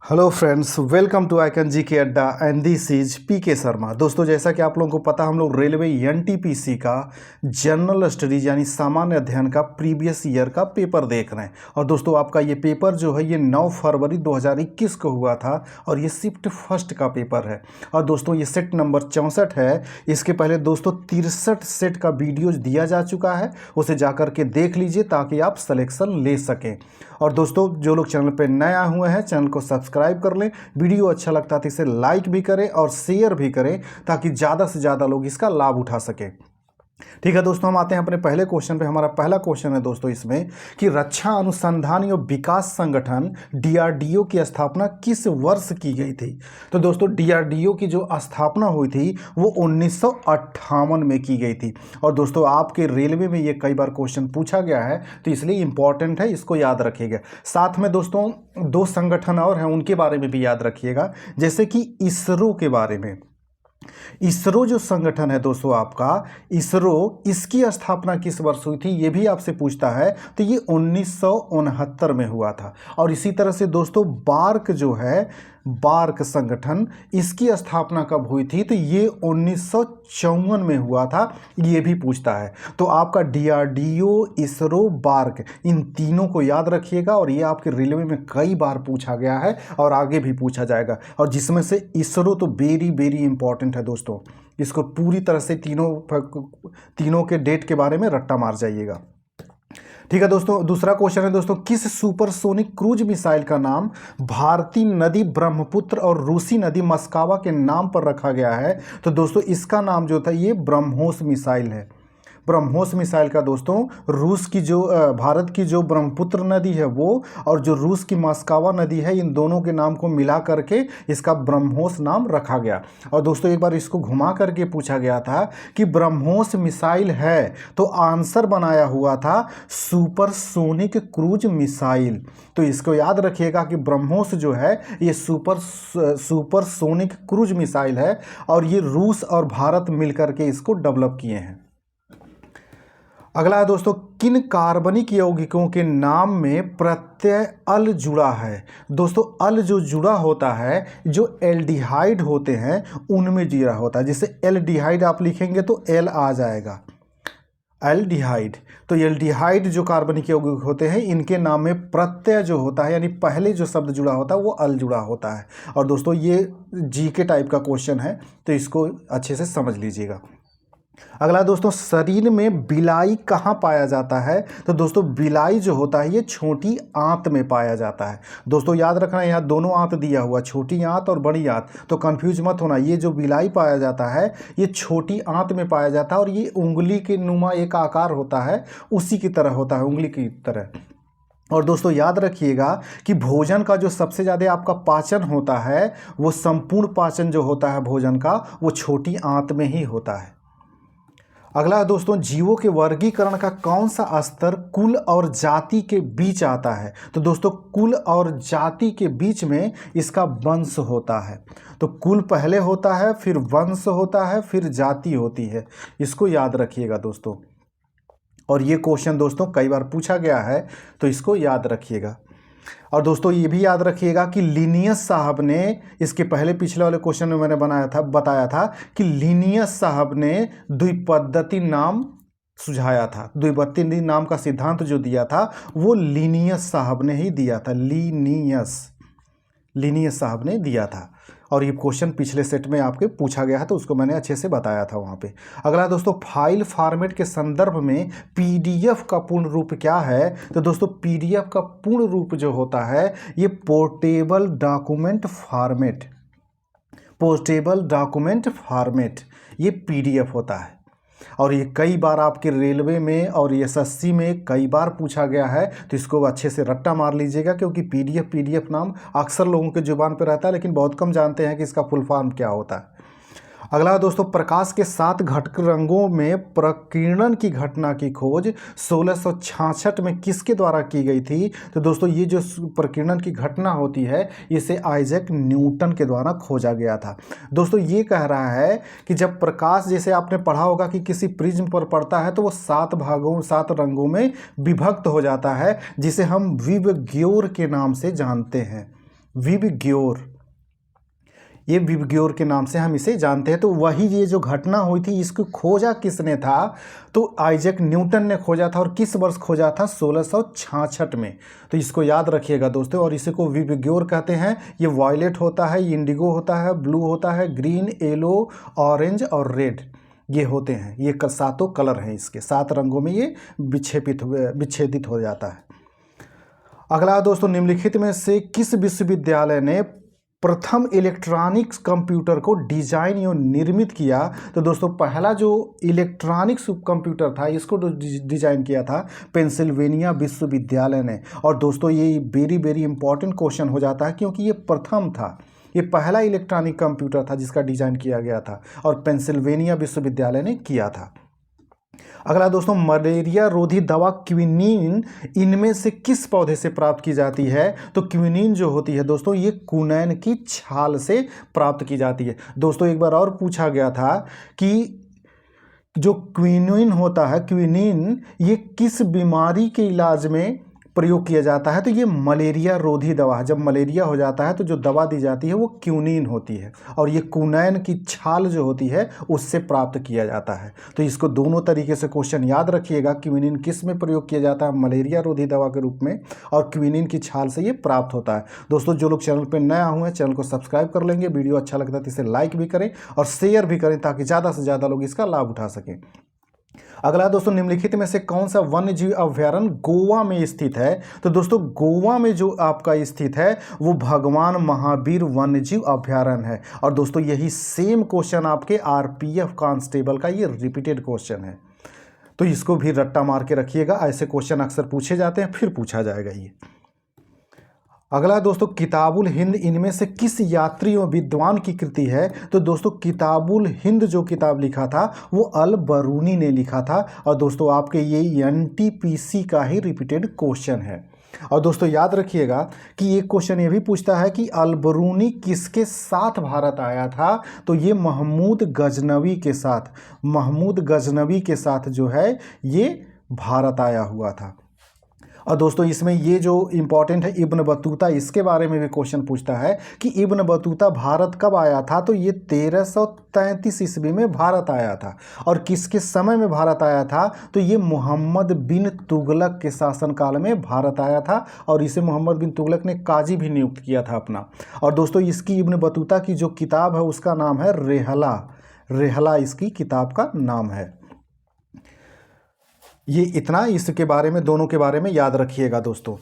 Hello friends, welcome to Icon G K Adda and this is P के शर्मा। दोस्तों, जैसा कि आप लोगों को पता, हम लोग रेलवे एनटीपीसी का जनरल स्टडीज यानी सामान्य अध्ययन का प्रीवियस ईयर का पेपर देख रहे हैं। और दोस्तों, आपका ये पेपर जो है ये 9 फरवरी 2021 को हुआ था और ये शिफ्ट फर्स्ट का पेपर है। और दोस्तों, ये सेट नंबर 64 है। इसके पहले दोस्तों 63 सेट का वीडियोज दिया जा चुका है, उसे जाकर के देख लीजिए ताकि आप सिलेक्शन ले सकें। और दोस्तों, जो लोग चैनल पर नए आए हुए हैं, चैनल को सब्सक्राइब कर लें। वीडियो अच्छा लगता है तो इसे लाइक भी करें और शेयर भी करें ताकि ज़्यादा से ज़्यादा लोग इसका लाभ उठा सकें। ठीक है दोस्तों, हम आते हैं अपने पहले क्वेश्चन पे। हमारा पहला क्वेश्चन है दोस्तों इसमें कि रक्षा अनुसंधान एवं विकास संगठन डीआरडीओ की स्थापना किस वर्ष की गई थी। तो दोस्तों, डीआरडीओ की जो स्थापना हुई थी वो 1958 में की गई थी। और दोस्तों, आपके रेलवे में ये कई बार क्वेश्चन पूछा गया है तो इसलिए इंपॉर्टेंट है, इसको याद रखिएगा। साथ में दोस्तों दो संगठन और हैं, उनके बारे में भी याद रखिएगा, जैसे कि इसरो के बारे में। इसरो जो संगठन है दोस्तों आपका, इसरो, इसकी स्थापना किस वर्ष हुई थी ये भी आपसे पूछता है, तो ये 1969 में हुआ था। और इसी तरह से दोस्तों बार्क जो है, बार्क संगठन, इसकी स्थापना कब हुई थी, तो ये 1954 में हुआ था, ये भी पूछता है। तो आपका डीआरडीओ, इसरो, बार्क, इन तीनों को याद रखिएगा और ये आपके रेलवे में कई बार पूछा गया है और आगे भी पूछा जाएगा। और जिसमें से इसरो तो वेरी वेरी इंपॉर्टेंट है दोस्तों, इसको पूरी तरह से तीनों के डेट के बारे में रट्टा मार जाइएगा। ठीक है दोस्तों, दूसरा क्वेश्चन है दोस्तों, किस सुपरसोनिक क्रूज मिसाइल का नाम भारतीय नदी ब्रह्मपुत्र और रूसी नदी मस्कावा के नाम पर रखा गया है। तो दोस्तों इसका नाम जो था ये ब्रह्मोस मिसाइल है। ब्रह्मोस मिसाइल का दोस्तों रूस की जो भारत की जो ब्रह्मपुत्र नदी है वो, और जो रूस की मस्कावा नदी है, इन दोनों के नाम को मिला करके इसका ब्रह्मोस नाम रखा गया। और दोस्तों एक बार इसको घुमा करके पूछा गया था कि ब्रह्मोस मिसाइल है, तो आंसर बनाया हुआ था सुपरसोनिक क्रूज मिसाइल। तो इसको याद रखिएगा कि ब्रह्मोस जो है ये सुपरसोनिक क्रूज मिसाइल है और ये रूस और भारत मिलकर के इसको डेवलप किए हैं। अगला है दोस्तों, किन कार्बनिक यौगिकों के नाम में प्रत्यय अल जुड़ा है। दोस्तों अल जो जुड़ा होता है, जो एल्डिहाइड होते हैं उनमें जुड़ा होता है। जैसे एल्डिहाइड आप लिखेंगे तो एल आ जाएगा, एल्डिहाइड। तो एल्डिहाइड जो कार्बनिक यौगिक होते हैं इनके नाम में प्रत्यय जो होता है, यानी पहले जो शब्द जुड़ा होता है वो अल जुड़ा होता है। और दोस्तों ये जीके टाइप का क्वेश्चन है तो इसको अच्छे से समझ लीजिएगा। अगला दोस्तों, शरीर में बिलाई कहाँ पाया जाता है। तो दोस्तों बिलाई जो होता है ये छोटी आंत में पाया जाता है। दोस्तों याद रखना, यहाँ दोनों आंत दिया हुआ, छोटी आंत और बड़ी आंत, तो कंफ्यूज मत होना। ये जो बिलाई पाया जाता है ये छोटी आंत में पाया जाता है और ये उंगली के नुमा एक आकार होता है, उसी की तरह होता है, उंगली की तरह। और दोस्तों याद रखिएगा कि भोजन का जो सबसे ज़्यादा आपका पाचन होता है, वो संपूर्ण पाचन जो होता है भोजन का, वो छोटी आंत में ही होता है। अगला दोस्तों, जीवों के वर्गीकरण का कौन सा स्तर कुल और जाति के बीच आता है। तो दोस्तों कुल और जाति के बीच में इसका वंश होता है। तो कुल पहले होता है, फिर वंश होता है, फिर जाति होती है। इसको याद रखिएगा दोस्तों। और ये क्वेश्चन दोस्तों कई बार पूछा गया है तो इसको याद रखिएगा। और दोस्तों ये भी याद रखिएगा कि लिनियस साहब ने, इसके पहले पिछले वाले क्वेश्चन में मैंने बताया था कि लिनियस साहब ने द्विपद्धति नाम सुझाया था। द्विपद्धति नाम का सिद्धांत जो दिया था वो लिनियस साहब ने ही दिया था। लिनियस साहब ने दिया था। और ये क्वेश्चन पिछले सेट में आपके पूछा गया है तो उसको मैंने अच्छे से बताया था वहाँ पे। अगला दोस्तों, फाइल फॉर्मेट के संदर्भ में पीडीएफ का पूर्ण रूप क्या है। तो दोस्तों पीडीएफ का पूर्ण रूप जो होता है ये portable document format, portable document format, ये पीडीएफ होता है। और ये कई बार आपके रेलवे में और एसएससी में कई बार पूछा गया है तो इसको अच्छे से रट्टा मार लीजिएगा, क्योंकि पीडीएफ नाम अक्सर लोगों के जुबान पर रहता है लेकिन बहुत कम जानते हैं कि इसका फुल फॉर्म क्या होता है। अगला दोस्तों, प्रकाश के 7 घटक रंगों में प्रकीर्णन की घटना की खोज 1666 में किसके द्वारा की गई थी। तो दोस्तों ये जो प्रकीर्णन की घटना होती है इसे आइजैक न्यूटन के द्वारा खोजा गया था। दोस्तों ये कह रहा है कि जब प्रकाश, जैसे आपने पढ़ा होगा कि किसी प्रिज्म पर पड़ता है तो वो 7 भागों 7 रंगों में विभक्त हो जाता है, जिसे हम विबग्योर के नाम से जानते हैं। विबग्योर, ये विबग्योर के नाम से हम इसे जानते हैं। तो वही ये जो घटना हुई थी इसको खोजा किसने था, तो आइजैक न्यूटन ने खोजा था। और किस वर्ष खोजा था, 1666 में। तो इसको याद रखिएगा दोस्तों। और इसी को विबग्योर कहते हैं। ये वॉयलेट होता है, इंडिगो होता है, ब्लू होता है, ग्रीन, येलो, ऑरेंज और रेड, ये होते हैं। ये सातों कलर हैं इसके, 7 रंगों में ये विच्छेदित हो जाता है। अगला दोस्तों, निम्नलिखित में से किस विश्वविद्यालय ने प्रथम इलेक्ट्रॉनिक्स कंप्यूटर को डिजाइन एवं निर्मित किया। तो दोस्तों पहला जो इलेक्ट्रॉनिक्स कंप्यूटर था इसको डिजाइन किया था पेंसिल्वेनिया विश्वविद्यालय ने। और दोस्तों ये वेरी वेरी इंपॉर्टेंट क्वेश्चन हो जाता है क्योंकि ये प्रथम था, ये पहला इलेक्ट्रॉनिक कंप्यूटर था जिसका डिजाइन किया गया था और पेंसिल्वेनिया विश्वविद्यालय ने किया था। अगला दोस्तों, मलेरिया रोधी दवा क्विनीन इनमें से किस पौधे से प्राप्त की जाती है। तो क्विनीन जो होती है दोस्तों ये कुनैन की छाल से प्राप्त की जाती है। दोस्तों एक बार और पूछा गया था कि जो क्विनीन होता है, क्विनीन ये किस बीमारी के इलाज में प्रयोग किया जाता है। तो ये मलेरिया रोधी दवा है। जब मलेरिया हो जाता है तो जो दवा दी जाती है वो क्विनीन होती है और ये कुनैन की छाल जो होती है उससे प्राप्त किया जाता है। तो इसको दोनों तरीके से क्वेश्चन याद रखिएगा। क्विनीन किस में प्रयोग किया जाता है, मलेरिया रोधी दवा के रूप में, और क्विनीन की छाल से ये प्राप्त होता है। दोस्तों जो लोग चैनल पर नए हुए हैं चैनल को सब्सक्राइब कर लेंगे, वीडियो अच्छा लगता है तो इसे लाइक भी करें और शेयर भी करें ताकि ज़्यादा से ज़्यादा लोग इसका लाभ उठा सकें। अगला दोस्तों, निम्नलिखित में से कौन सा वन्य जीव अभ्यारण्य गोवा में स्थित है। तो दोस्तों गोवा में जो आपका स्थित है वो भगवान महावीर वन्य जीव अभ्यारण्य है। और दोस्तों यही सेम क्वेश्चन आपके आरपीएफ कांस्टेबल का ये रिपीटेड क्वेश्चन है, तो इसको भी रट्टा मार के रखिएगा। ऐसे क्वेश्चन अक्सर पूछे जाते हैं, फिर पूछा जाएगा ये। अगला दोस्तों, किताबुल हिंद इनमें से किस यात्री और विद्वान की कृति है। तो दोस्तों किताबुल हिंद जो किताब लिखा था वो अल बरूनी ने लिखा था। और दोस्तों आपके ये एनटीपीसी का ही रिपीटेड क्वेश्चन है। और दोस्तों याद रखिएगा कि ये क्वेश्चन ये भी पूछता है कि अल बरूनी किसके साथ भारत आया था। तो ये महमूद गजनवी के साथ, महमूद गजनवी के साथ जो है ये भारत आया हुआ था। और दोस्तों इसमें ये जो इम्पॉर्टेंट है इब्न बतूता, इसके बारे में भी क्वेश्चन पूछता है कि इब्न बतूता भारत कब आया था। तो ये 1333 ईस्वी में भारत आया था। और किसके समय में भारत आया था। तो ये मोहम्मद बिन तुगलक के शासनकाल में भारत आया था और इसे मोहम्मद बिन तुगलक ने काजी भी नियुक्त किया था अपना। और दोस्तों इसकी इब्न बतूता की जो किताब है उसका नाम है रेहला, रेहला इसकी किताब का नाम है। ये इतना इसके बारे में, दोनों के बारे में याद रखिएगा दोस्तों।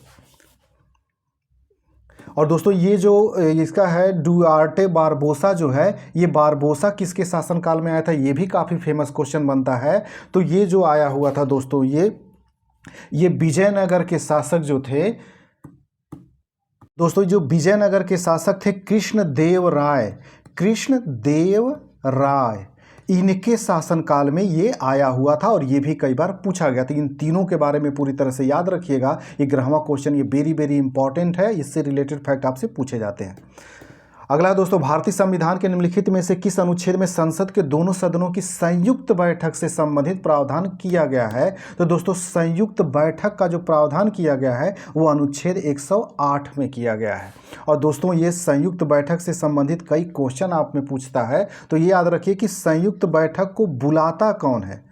और दोस्तों ये जो इसका है डुआर्टे बारबोसा जो है, ये बारबोसा किसके शासनकाल में आया था, ये भी काफ़ी फेमस क्वेश्चन बनता है। तो ये जो आया हुआ था दोस्तों ये विजयनगर के शासक जो थे दोस्तों, जो विजयनगर के शासक थे कृष्णदेव राय, कृष्णदेव राय, इनके शासनकाल में ये आया हुआ था। और ये भी कई बार पूछा गया था। इन तीनों के बारे में पूरी तरह से याद रखिएगा। ये 11वां क्वेश्चन ये वेरी वेरी इंपॉर्टेंट है, इससे रिलेटेड फैक्ट आपसे पूछे जाते हैं। अगला दोस्तों, भारतीय संविधान के निम्नलिखित में से किस अनुच्छेद में संसद के दोनों सदनों की संयुक्त बैठक से संबंधित प्रावधान किया गया है। तो दोस्तों संयुक्त बैठक का जो प्रावधान किया गया है वो अनुच्छेद 108 में किया गया है। और दोस्तों ये संयुक्त बैठक से संबंधित कई क्वेश्चन आप में पूछता है। तो ये याद रखिए कि संयुक्त बैठक को बुलाता कौन है,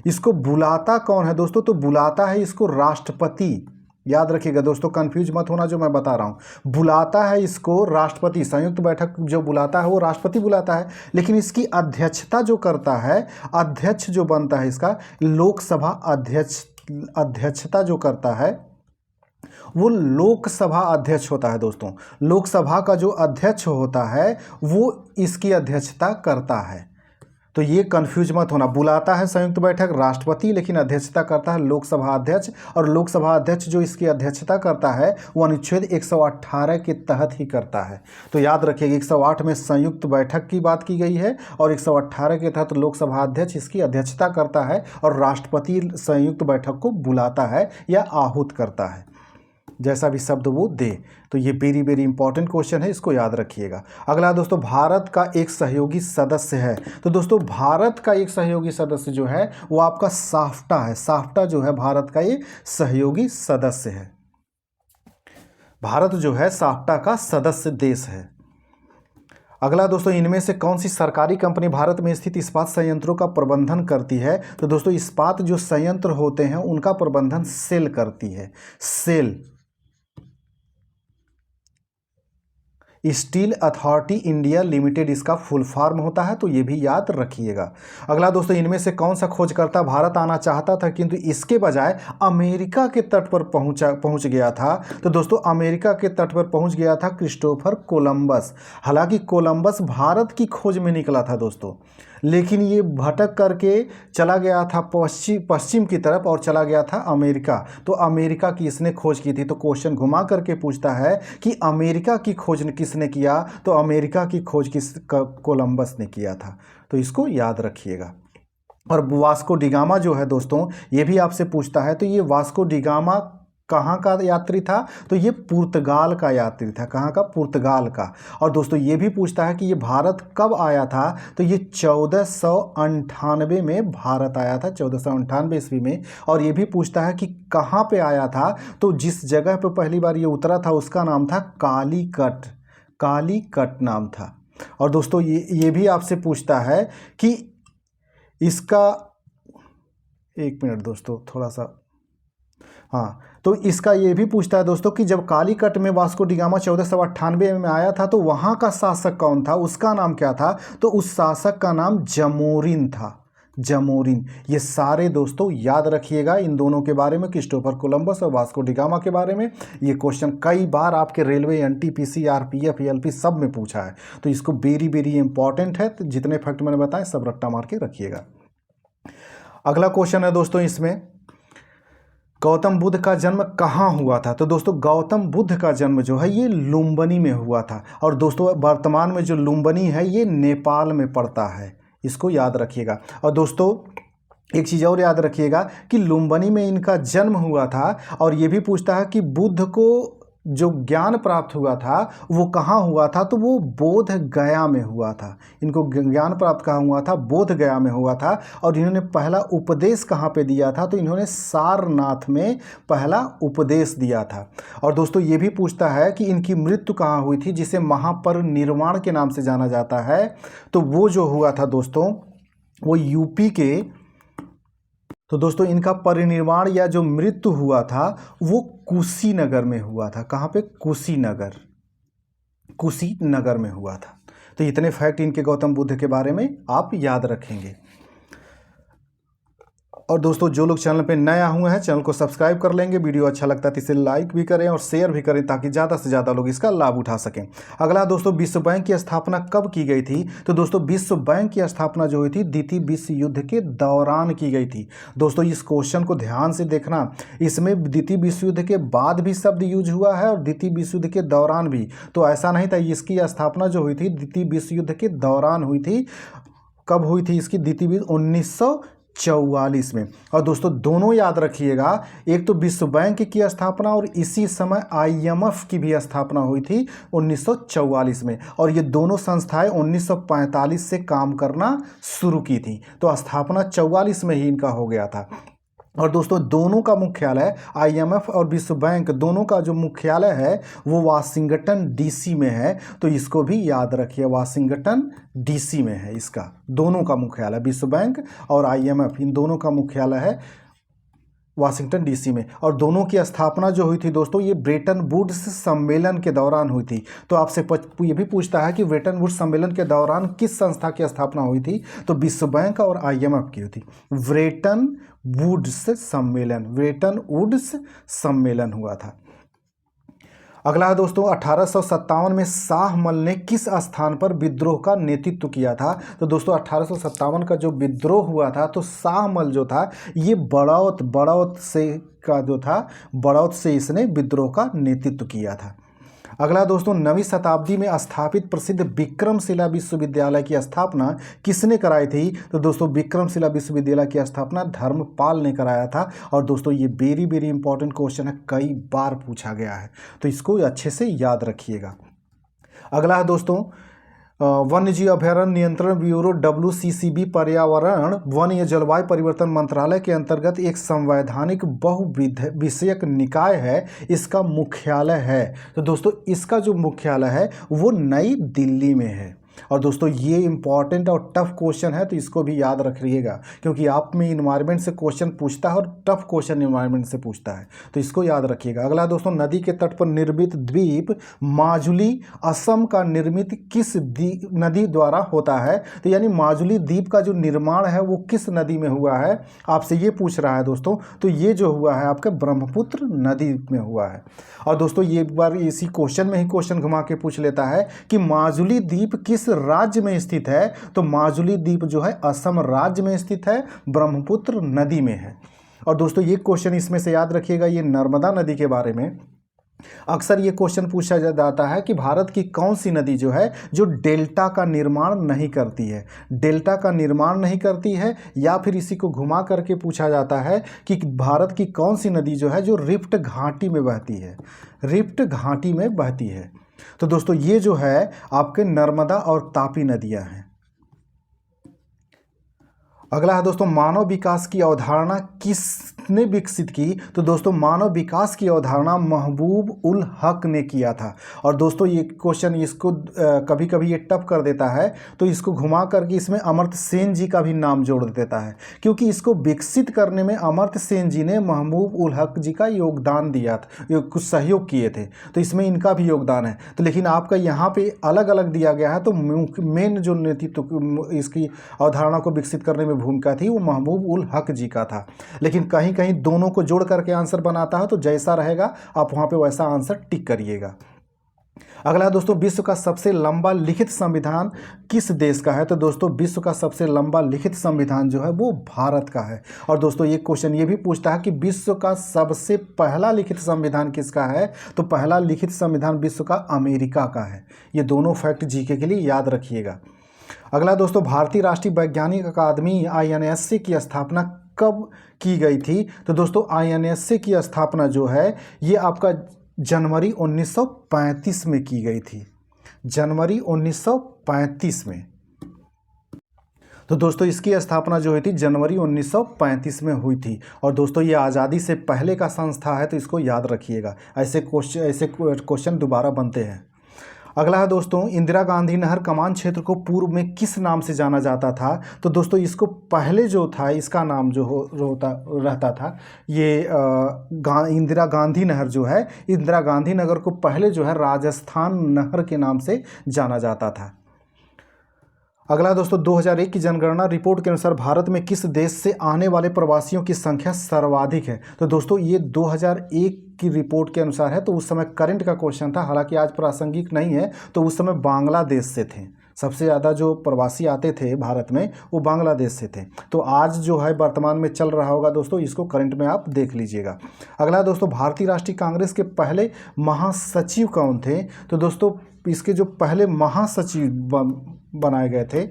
इसको बुलाता कौन है दोस्तों। तो बुलाता है इसको राष्ट्रपति। याद रखिएगा दोस्तों, कंफ्यूज मत होना जो मैं बता रहा हूँ। बुलाता है इसको राष्ट्रपति, संयुक्त बैठक जो बुलाता है वो राष्ट्रपति बुलाता है। लेकिन इसकी अध्यक्षता जो करता है, अध्यक्ष जो बनता है इसका, लोकसभा अध्यक्षता जो करता है वो लोकसभा अध्यक्ष होता है दोस्तों। लोकसभा का जो अध्यक्ष होता है वो इसकी अध्यक्षता करता है। तो ये कंफ्यूज मत होना, बुलाता है संयुक्त बैठक राष्ट्रपति लेकिन अध्यक्षता करता है लोकसभा अध्यक्ष। और लोकसभा अध्यक्ष जो इसकी अध्यक्षता करता है वो अनुच्छेद 118 के तहत ही करता है। तो याद रखिएगा 108 में संयुक्त बैठक की बात की गई है और 118 के तहत लोकसभा अध्यक्ष इसकी अध्यक्षता करता है और राष्ट्रपति संयुक्त बैठक को बुलाता है या आहूत करता है, जैसा भी शब्द वो दे। तो ये वेरी वेरी इंपॉर्टेंट क्वेश्चन है, इसको याद रखिएगा। अगला दोस्तों, भारत का एक सहयोगी सदस्य है। तो दोस्तों भारत का एक सहयोगी सदस्य जो है वो आपका साफ्टा है। साफ्टा जो है भारत का ये सहयोगी सदस्य है। भारत जो है साफ्टा का सदस्य देश है। अगला दोस्तों, इनमें से कौन सी सरकारी कंपनी भारत में स्थित इस्पात संयंत्रों का प्रबंधन करती है? तो दोस्तों इस्पात जो संयंत्र होते हैं उनका प्रबंधन सेल करती है। SAIL, steel authority India limited इसका फुल फॉर्म होता है, तो ये भी याद रखिएगा। अगला दोस्तों, इनमें से कौन सा खोजकर्ता भारत आना चाहता था किंतु इसके बजाय अमेरिका के तट पर पहुंच गया था? तो दोस्तों अमेरिका के तट पर पहुंच गया था क्रिस्टोफर कोलंबस। हालांकि कोलंबस भारत की खोज में निकला था दोस्तों, लेकिन ये भटक करके चला गया था पश्चिम की तरफ और चला गया था अमेरिका। तो अमेरिका की इसने खोज की थी। तो क्वेश्चन घुमा करके पूछता है कि अमेरिका की खोज किसने किया? तो अमेरिका की खोज कोलंबस ने किया था। तो इसको याद रखिएगा। और वास्को डिगामा जो है दोस्तों, ये भी आपसे पूछता है। तो ये वास्को डिगामा कहाँ का यात्री था? तो ये पुर्तगाल का यात्री था। कहाँ का? पुर्तगाल का। और दोस्तों ये भी पूछता है कि ये भारत कब आया था? तो ये 1498 में भारत आया था, 1498 ईस्वी में। और ये भी पूछता है कि कहाँ पे आया था? तो जिस जगह पे पहली बार ये उतरा था उसका नाम था कालीकट। कालीकट नाम था। और दोस्तों ये भी आपसे पूछता है कि इसका, एक मिनट दोस्तों थोड़ा सा, हाँ, तो इसका ये भी पूछता है दोस्तों कि जब कालीकट में वास्को डिगामा 1498 में आया था तो वहाँ का शासक कौन था? उसका नाम क्या था? तो उस शासक का नाम जमोरिन था। जमोरिन। ये सारे दोस्तों याद रखिएगा इन दोनों के बारे में, क्रिस्टोफर कोलंबस और वास्को डिगामा के बारे में। ये क्वेश्चन कई बार आपके रेलवे, एनटीपीसी, आरपीएफ, एलपी सब में पूछा है। तो इसको वेरी वेरी इंपॉर्टेंट है। तो जितने फैक्ट मैंने बताए सब रट्टा मार के रखिएगा। अगला क्वेश्चन है दोस्तों, इसमें गौतम बुद्ध का जन्म कहाँ हुआ था? तो दोस्तों गौतम बुद्ध का जन्म जो है ये लुम्बिनी में हुआ था। और दोस्तों वर्तमान में जो लुम्बिनी है ये नेपाल में पड़ता है। इसको याद रखिएगा। और दोस्तों एक चीज़ और याद रखिएगा कि लुम्बिनी में इनका जन्म हुआ था। और ये भी पूछता है कि बुद्ध को जो ज्ञान प्राप्त हुआ था वो कहाँ हुआ था? तो वो बोध गया में हुआ था। इनको ज्ञान प्राप्त कहाँ हुआ था? बोध गया में हुआ था। और इन्होंने पहला उपदेश कहाँ पे दिया था? तो इन्होंने सारनाथ में पहला उपदेश दिया था। और दोस्तों ये भी पूछता है कि इनकी मृत्यु कहाँ हुई थी, जिसे महापरिनिर्वाण के नाम से जाना जाता है? तो वो जो हुआ था दोस्तों वो यूपी के, तो दोस्तों इनका परिनिर्वाण या जो मृत्यु हुआ था वो कुशीनगर में हुआ था। कहाँ पे? कुशीनगर। कुशीनगर में हुआ था। तो इतने फैक्ट इनके गौतम बुद्ध के बारे में आप याद रखेंगे। और दोस्तों जो लोग चैनल पे नए हुए हैं चैनल को सब्सक्राइब कर लेंगे। वीडियो अच्छा लगता है तो इसे लाइक भी करें और शेयर भी करें ताकि ज़्यादा से ज़्यादा लोग इसका लाभ उठा सकें। अगला दोस्तों, विश्व बैंक की स्थापना कब की गई थी? तो दोस्तों विश्व बैंक की स्थापना जो हुई थी द्वितीय विश्व युद्ध के दौरान की गई थी। दोस्तों इस क्वेश्चन को ध्यान से देखना, इसमें द्वितीय विश्व युद्ध के बाद भी शब्द यूज हुआ है और द्वितीय विश्व युद्ध के दौरान भी। तो ऐसा नहीं था। इसकी स्थापना जो हुई थी द्वितीय विश्व युद्ध के दौरान हुई थी। कब हुई थी इसकी? द्वितीय विश्व 1944 में। और दोस्तों दोनों याद रखिएगा, एक तो विश्व बैंक की स्थापना और इसी समय आईएमएफ की भी स्थापना हुई थी 1944 में। और ये दोनों संस्थाएं 1945 से काम करना शुरू की थी। तो स्थापना 44 में ही इनका हो गया था। और दोस्तों दोनों का मुख्यालय, आईएमएफ और विश्व बैंक दोनों का जो मुख्यालय है वो वाशिंगटन डीसी में है। तो इसको भी याद रखिए, वाशिंगटन डीसी में है इसका दोनों का मुख्यालय। विश्व बैंक और आईएमएफ इन दोनों का मुख्यालय है वाशिंगटन डीसी में। और दोनों की स्थापना जो हुई थी दोस्तों ये ब्रेटन वुड्स सम्मेलन के दौरान हुई थी। तो आपसे ये भी पूछता है कि ब्रेटन वुड्स सम्मेलन के दौरान किस संस्था की स्थापना हुई थी? तो विश्व बैंक और आईएमएफ की हुई थी। ब्रेटन वुड्स सम्मेलन, ब्रेटन वुड्स सम्मेलन हुआ था। अगला है दोस्तों, 1857 में शाहमल ने किस स्थान पर विद्रोह का नेतृत्व किया था? तो दोस्तों 1857 का जो विद्रोह हुआ था तो शाहमल जो था ये बड़ौत से इसने विद्रोह का नेतृत्व किया था। अगला दोस्तों, 9वीं शताब्दी में स्थापित प्रसिद्ध विक्रमशिला विश्वविद्यालय की स्थापना किसने कराई थी? तो दोस्तों विक्रमशिला विश्वविद्यालय की स्थापना धर्मपाल ने कराया था। और दोस्तों ये वेरी वेरी इंपॉर्टेंट क्वेश्चन है, कई बार पूछा गया है, तो इसको अच्छे से याद रखिएगा। अगला है दोस्तों, वन्यजीव अभयारण्य नियंत्रण ब्यूरो WCCB पर्यावरण वन या जलवायु परिवर्तन मंत्रालय के अंतर्गत एक संवैधानिक बहुविषयक निकाय है। इसका मुख्यालय है, तो दोस्तों इसका जो मुख्यालय है वो नई दिल्ली में है। और दोस्तों ये इंपॉर्टेंट और टफ क्वेश्चन है, तो इसको भी याद रखिएगा, क्योंकि आप में इन्वायरमेंट से क्वेश्चन पूछता है और टफ क्वेश्चन इन्वायरमेंट से पूछता है, तो इसको याद रखिएगा। अगला दोस्तों, नदी के तट पर निर्मित द्वीप माजुली असम का निर्मित किस नदी द्वारा होता है? तो यानी माजुली द्वीप का जो निर्माण है वो किस नदी में हुआ है, आपसे ये पूछ रहा है दोस्तों। तो ये जो हुआ है आपके ब्रह्मपुत्र नदी में हुआ है। और दोस्तों ये एक बार इसी क्वेश्चन में ही क्वेश्चन घुमा के पूछ लेता है कि माजुली द्वीप किस राज्य में स्थित है? तो माजुली द्वीप जो है असम राज्य में स्थित है, ब्रह्मपुत्र नदी में है। और दोस्तों ये क्वेश्चन इसमें से याद रखिएगा, ये नर्मदा नदी के बारे में अक्सर ये क्वेश्चन पूछा जाता है कि भारत की कौन सी नदी जो है जो डेल्टा का निर्माण नहीं करती है, डेल्टा का निर्माण नहीं करती है, या फिर इसी को घुमा करके पूछा जाता है कि भारत की कौन सी नदी जो है जो रिफ्ट घाटी में बहती है, रिफ्ट घाटी में बहती है। तो दोस्तों ये जो है आपके नर्मदा और तापी नदियां हैं। अगला है दोस्तों, मानव विकास की अवधारणा किसने विकसित की? तो दोस्तों मानव विकास की अवधारणा महबूब उल हक ने किया था। और दोस्तों ये क्वेश्चन इसको कभी कभी ये टफ कर देता है, तो इसको घुमा करके इसमें अमर्त्य सेन जी का भी नाम जोड़ देता है, क्योंकि इसको विकसित करने में अमर्त्य सेन जी ने महबूब उल हक जी का योगदान दिया था, कुछ सहयोग किए थे, तो इसमें इनका भी योगदान है। तो लेकिन आपका यहाँ पे अलग अलग दिया गया है, तो मेन जो नेतृत्व इसकी अवधारणा को विकसित करने में भूमिका थी वो महबूब उल हक जी का था। लेकिन कहीं कहीं दोनों को जोड़ करके आंसर बनाता है, तो जैसा रहेगा आप वहां पे वैसा आंसर टिक करिएगा। अगला दोस्तों, विश्व का सबसे लंबा लिखित संविधान किस देश का है? तो दोस्तों विश्व का सबसे लंबा लिखित संविधान जो है वो भारत का है। और दोस्तों ये क्वेश्चन ये भी पूछता है कि विश्व का सबसे पहला लिखित संविधान किसका है? तो पहला लिखित संविधान विश्व का अमेरिका का है। ये दोनों फैक्ट जीके के लिए याद रखिएगा। अगला दोस्तों, भारतीय राष्ट्रीय वैज्ञानिक अकादमी INSC की स्थापना कब की गई थी? तो दोस्तों INSC की स्थापना जो है ये आपका जनवरी 1935 में की गई थी, जनवरी 1935 में। तो दोस्तों इसकी स्थापना जो हुई थी जनवरी 1935 में हुई थी। और दोस्तों ये आज़ादी से पहले का संस्था है, तो इसको याद रखिएगा, ऐसे क्वेश्चन दोबारा बनते हैं। अगला है दोस्तों, इंदिरा गांधी नहर कमान क्षेत्र को पूर्व में किस नाम से जाना जाता था? तो दोस्तों इसको पहले जो था इसका नाम जो रहता था ये इंदिरा गांधी नहर जो है, इंदिरा गांधी नगर को पहले जो है राजस्थान नहर के नाम से जाना जाता था। अगला दोस्तों, 2001 की जनगणना रिपोर्ट के अनुसार भारत में किस देश से आने वाले प्रवासियों की संख्या सर्वाधिक है? तो दोस्तों ये 2001 की रिपोर्ट के अनुसार है, तो उस समय करंट का क्वेश्चन था, हालांकि आज प्रासंगिक नहीं है। तो उस समय बांग्लादेश से थे, सबसे ज़्यादा जो प्रवासी आते थे भारत में वो बांग्लादेश से थे। तो आज जो है वर्तमान में चल रहा होगा दोस्तों, इसको करंट में आप देख लीजिएगा। अगला दोस्तों, भारतीय राष्ट्रीय कांग्रेस के पहले महासचिव कौन थे? तो दोस्तों इसके जो पहले महासचिव बनाए गए थे,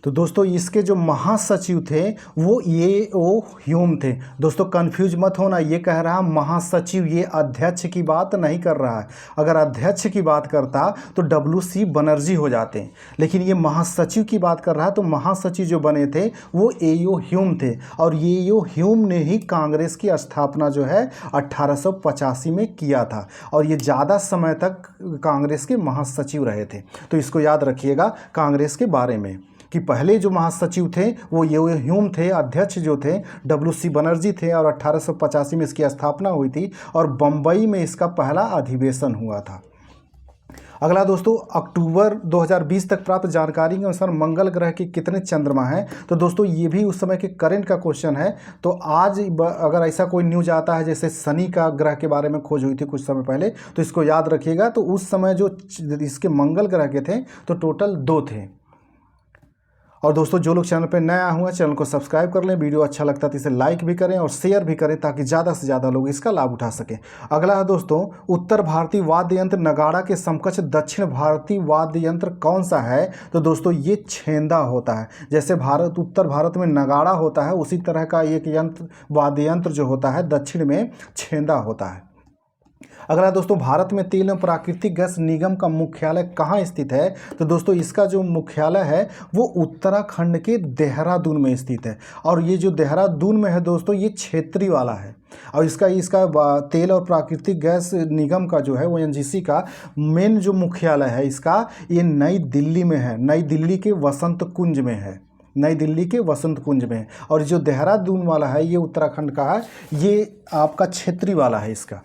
तो दोस्तों इसके जो महासचिव थे वो A.O. ह्यूम थे। दोस्तों कंफ्यूज मत होना, ये कह रहा महासचिव, ये अध्यक्ष की बात नहीं कर रहा है। अगर अध्यक्ष की बात करता तो W.C. बनर्जी हो जाते, लेकिन ये महासचिव की बात कर रहा है। तो महासचिव जो बने थे वो A.O. ह्यूम थे, और A.O. ह्यूम ने ही कांग्रेस की स्थापना जो है 1885 में किया था, और ये ज़्यादा समय तक कांग्रेस के महासचिव रहे थे। तो इसको याद रखिएगा कांग्रेस के बारे में कि पहले जो महासचिव थे वो A.O. ह्यूम थे, अध्यक्ष जो थे W.C. बनर्जी थे, और 1885 में इसकी स्थापना हुई थी, और बम्बई में इसका पहला अधिवेशन हुआ था। अगला दोस्तों, अक्टूबर 2020 तक प्राप्त जानकारी के अनुसार मंगल ग्रह के कितने चंद्रमा हैं? तो दोस्तों ये भी उस समय के करंट का क्वेश्चन है। तो आज अगर ऐसा कोई न्यूज आता है जैसे शनि का ग्रह के बारे में खोज हुई थी कुछ समय पहले, तो इसको याद रखिएगा। तो उस समय जो इसके मंगल ग्रह के थे तो टोटल 2 थे। और दोस्तों जो लोग चैनल पर नया हुआ चैनल को सब्सक्राइब कर लें, वीडियो अच्छा लगता है तो इसे लाइक भी करें और शेयर भी करें ताकि ज़्यादा से ज़्यादा लोग इसका लाभ उठा सकें। अगला है दोस्तों, उत्तर भारतीय वाद्य यंत्र नगाड़ा के समकक्ष दक्षिण भारतीय वाद्य यंत्र कौन सा है? तो दोस्तों ये छेंदा होता है। जैसे उत्तर भारत में नगाड़ा होता है, उसी तरह का एक वाद्य यंत्र जो होता है दक्षिण में छेंदा होता है। अगला दोस्तों, भारत में तेल एवं प्राकृतिक गैस निगम का मुख्यालय कहाँ स्थित है? तो दोस्तों इसका जो मुख्यालय है वो उत्तराखंड के देहरादून में स्थित है। और ये जो देहरादून में है दोस्तों, ये क्षेत्रीय वाला है। और इसका तेल और प्राकृतिक गैस निगम का जो है वो एनजीसी का मेन जो मुख्यालय है इसका, ये नई दिल्ली में है। नई दिल्ली के वसंत कुंज में है। नई दिल्ली के वसंत कुंज में है। और जो देहरादून वाला है ये उत्तराखंड का है, ये आपका क्षेत्रीय वाला है इसका।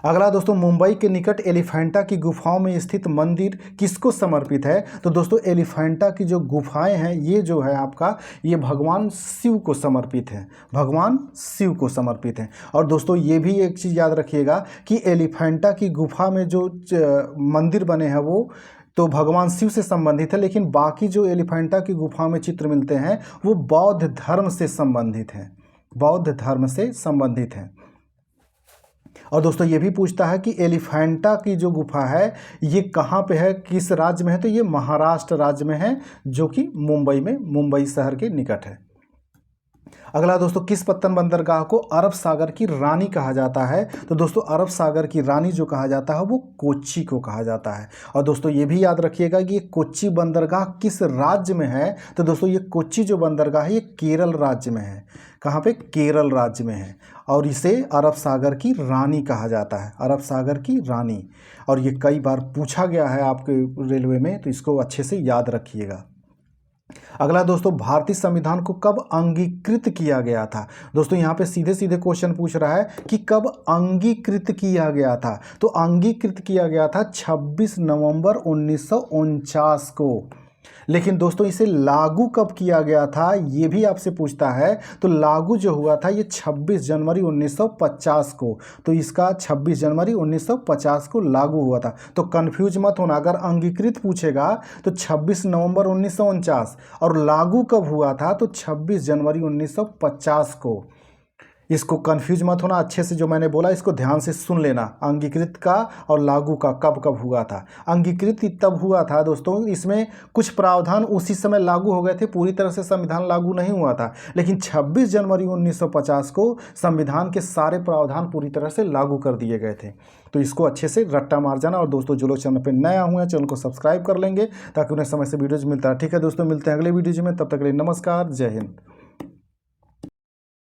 अगला दोस्तों, मुंबई के निकट एलिफेंटा की गुफाओं में स्थित मंदिर किसको समर्पित है? तो दोस्तों एलिफेंटा की जो गुफाएं हैं ये जो है आपका, ये भगवान शिव को समर्पित है। भगवान शिव को समर्पित है। और दोस्तों ये भी एक चीज़ याद रखिएगा कि एलिफेंटा की गुफा में जो मंदिर बने हैं वो तो भगवान शिव से संबंधित है, लेकिन बाकी जो एलिफेंटा की गुफा में चित्र मिलते हैं वो बौद्ध धर्म से संबंधित हैं। बौद्ध धर्म से संबंधित हैं। और दोस्तों ये भी पूछता है कि एलिफेंटा की जो गुफा है ये कहाँ पे है, किस राज्य में है? तो ये महाराष्ट्र राज्य में है, जो कि मुंबई में, मुंबई शहर के निकट है। अगला दोस्तों, किस पत्तन बंदरगाह को अरब सागर की रानी कहा जाता है? तो दोस्तों अरब सागर की रानी जो कहा जाता है वो कोच्चि को कहा जाता है। और दोस्तों ये भी याद रखिएगा कि ये कोच्चि बंदरगाह किस राज्य में है? तो दोस्तों ये कोच्चि जो बंदरगाह है ये केरल राज्य में है। कहाँ पे? केरल राज्य में है। और इसे अरब सागर की रानी कहा जाता है। अरब सागर की रानी। और ये कई बार पूछा गया है आपके रेलवे में, तो इसको अच्छे से याद रखिएगा। अगला दोस्तों, भारतीय संविधान को कब अंगीकृत किया गया था? दोस्तों यहाँ पे सीधे सीधे क्वेश्चन पूछ रहा है कि कब अंगीकृत किया गया था। तो अंगीकृत किया गया था 26 नवंबर 1949 को। लेकिन दोस्तों इसे लागू कब किया गया था ये भी आपसे पूछता है। तो लागू जो हुआ था ये 26 जनवरी 1950 को। तो इसका 26 जनवरी 1950 को लागू हुआ था। तो कंफ्यूज मत होना, अगर अंगीकृत पूछेगा तो 26 नवंबर 1949 और लागू कब हुआ था तो 26 जनवरी 1950 को। इसको कंफ्यूज मत होना, अच्छे से जो मैंने बोला इसको ध्यान से सुन लेना। अंगीकृत का और लागू का कब कब हुआ था। अंगीकृत तब हुआ था दोस्तों, इसमें कुछ प्रावधान उसी समय लागू हो गए थे, पूरी तरह से संविधान लागू नहीं हुआ था। लेकिन 26 जनवरी 1950 को संविधान के सारे प्रावधान पूरी तरह से लागू कर दिए गए थे। तो इसको अच्छे से रट्टा मार जाना। और दोस्तों जो लोग चैनल पर नया हुए हैं चैनल को सब्सक्राइब कर लेंगे ताकि उन्हें समय से वीडियोज मिलता है। ठीक है दोस्तों, मिलते हैं अगले वीडियो में, तब तक के लिए नमस्कार, जय हिंद।